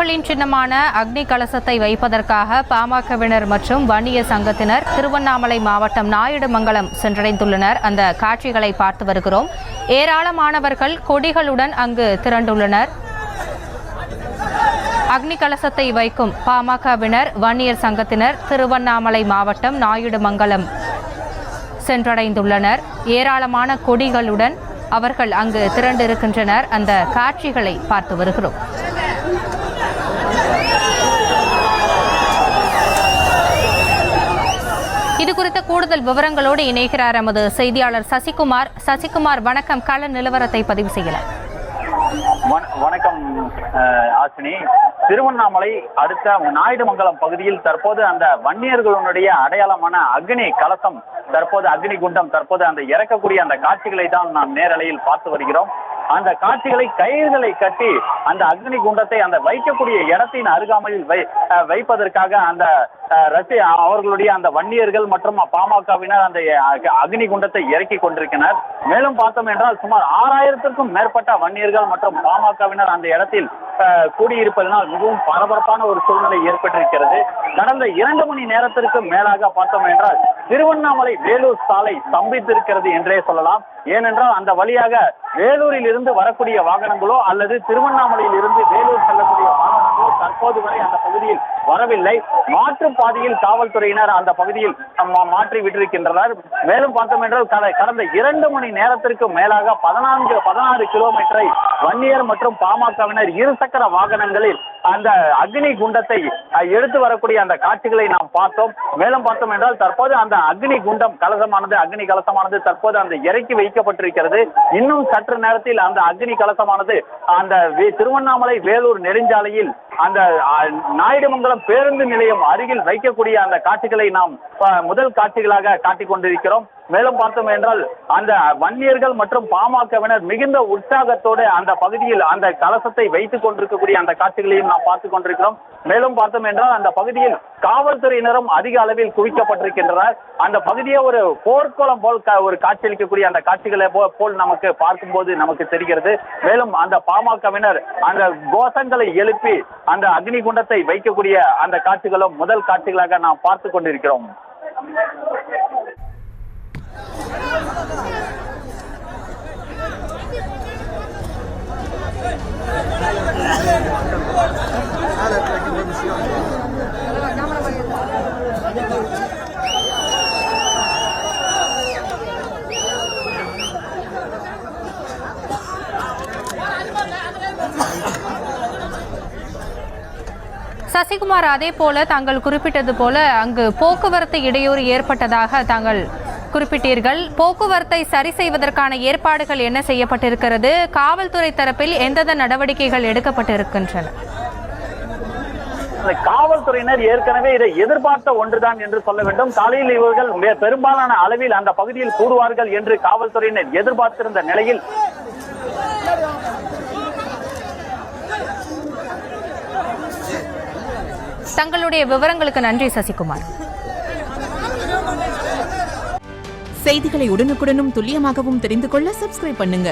வன்னியர்களின் சின்னமான அக்னி கலசத்தை வைப்பதற்காக பாமகவினர் மற்றும் வன்னியர் சங்கத்தினர் திருவண்ணாமலை மாவட்டம் நாயுடுமங்கலம் சென்றடைந்துள்ளனர். அந்த காட்சிகளை பார்த்து வருகிறோம். ஏராளமானவர்கள் கொடிகளுடன் அங்கு திரண்டுள்ளனர். அக்னி கலசத்தை வைக்கும் பாமகவினர் வன்னியர் சங்கத்தினர் திருவண்ணாமலை மாவட்டம் நாயுடுமங்கலம் சென்றடைந்துள்ளனர். ஏராளமான கொடிகளுடன் அவர்கள் அங்கு திரண்டிருக்கின்றனர். அந்த காட்சிகளை பார்த்து வருகிறோம். இது குறித்த கூடுதல் விவரங்களோடு இணைகிறார் எமது செய்தியாளர் சசிகுமார். சசிகுமார், வணக்கம். கள நிலவரத்தை பதிவு செய்யலாம். வணக்கம் ஆசினி. திருவண்ணாமலை அடுத்த நாயுடுமங்கலம் பகுதியில் தற்போது அந்த வன்னியர்களுடைய அடையாளமான அக்னி கலசம், தற்போது அக்னி குண்டம் தற்போது அந்த இறக்கக்கூடிய அந்த காட்சிகளை தான் நாம் நேரலையில் பார்த்து வருகிறோம். அந்த காட்சிகளை கயிறுகளை கட்டி அந்த அக்னி குண்டத்தை அந்த வைக்கக்கூடிய இடத்தின் அருகாமையில் வைப்பதற்காக அந்த அவர்களுடைய அந்த வன்னியர்கள் மற்றும் பாமகவினர் அந்த அக்னி குண்டத்தை இறக்கி கொண்டிருக்கிறார். மேலும் பார்த்தோம் என்றால் சுமார் 6000க்கும் மேற்பட்ட வன்னியர்கள் மற்றும் பாமகவினர் அந்த இடத்தில் கூடியிருப்பதனால் மிகவும் பரபரப்பான ஒரு சூழ்நிலை ஏற்பட்டிருக்கிறது. கடந்த 2 மணி நேரத்திற்கு மேலாக பார்த்தோம் என்றால் திருவண்ணாமலை வேலூர் சாலை ஸ்தம்பித்திருக்கிறது என்றே சொல்லலாம். ஏனென்றால் அந்த வழியாக வேலூரில் இருந்து வரக்கூடிய வாகனங்களோ அல்லது திருவண்ணாமலையில் இருந்து வேலூர் செல்லக்கூடிய வாகனங்களோ தற்போது வரை அந்த பகுதியில் வரவில்லை. மாற்று பாதையில் காவல்துறையினர் அந்த பகுதியில் மாற்றி விட்டிருக்கின்றனர். மேலும் பார்த்தோம் என்றால் கடந்த 2 மணி நேரத்திற்கு மேலாக 16 கிலோமீட்டரை வன்னியர் மற்றும் பாமகவினர் இருசக்கர வாகனங்களில் அந்த அக்னி குண்டத்தை எடுத்து வரக்கூடிய அந்த காட்சிகளை நாம் பார்த்தோம். மேலும் பார்த்தோம் என்றால் தற்போது அந்த அக்னி குண்டம் அக்னி கலசமானது தற்போது அந்த இறக்கி வைக்கப்பட்டிருக்கிறது. இன்னும் சற்று நேரத்தில் அந்த அக்னி கலசமானது அந்த திருவண்ணாமலை வேலூர் நெடுஞ்சாலையில் அந்த நாயுடுமங்கலம் பேருந்து நிலையம் அருகில் வைக்கக்கூடிய அந்த காட்சிகளை நாம் முதல் காட்சிகளாக காட்டிக் கொண்டிருக்கிறோம். மேலும் பார்த்தோம் என்றால் அந்த வன்னியர்கள் மற்றும் பாமகவினர் மிகுந்த உற்சாகத்தோடு அந்த பகுதியில் அந்த கலசத்தை வைத்துக் கொண்டிருக்கக்கூடிய அந்த காட்சிகளையும் நாம் பார்த்துக் கொண்டிருக்கிறோம். மேலும் பார்த்தோம் என்றால் அந்த பகுதியில் காவல்துறையினரும் அதிக அளவில் குவிக்கப்பட்டிருக்கின்றனர். அந்த பகுதியை ஒரு போர்க்குளம் போல் ஒரு காட்சியளிக்கக்கூடிய அந்த காட்சிகளை போல் நமக்கு பார்க்கும்போது நமக்கு தெரிகிறது. மேலும் அந்த பாமகவினர் அந்த கோஷங்களை எழுப்பி அந்த அக்னி குண்டத்தை வைக்கக்கூடிய அந்த காட்சிகளும் முதல் காட்சிகளாக நாம் பார்த்து கொண்டிருக்கிறோம். சசிகுமார், அதே போல தாங்கள் குறிப்பிட்டது போல அங்கு போக்குவரத்து இடையூறு ஏற்பட்டதாக தாங்கள் குறிப்பிட்டீர்கள். போக்குவரத்தை சரி செய்வதற்கான ஏற்பாடுகள் என்ன செய்யப்பட்டிருக்கிறது? காவல்துறை தரப்பில் எந்தெந்த நடவடிக்கைகள் எடுக்கப்பட்டிருக்கின்றன? காவல்துறையினர் ஏற்கனவே இதை எதிர்பார்த்த ஒன்றுதான் என்று சொல்ல வேண்டும். காலையில் இவர்கள் பெரும்பாலான அளவில் அந்த பகுதியில் கூடுவார்கள் என்று காவல்துறையினர் எதிர்பார்த்திருந்த நிலையில் தங்களுடைய விவரங்களுக்கு நன்றி சசிகுமார். செய்திகளை உடனுக்குடனும் துல்லியமாகவும் தெரிந்து கொள்ள சப்ஸ்கிரைப் பண்ணுங்க.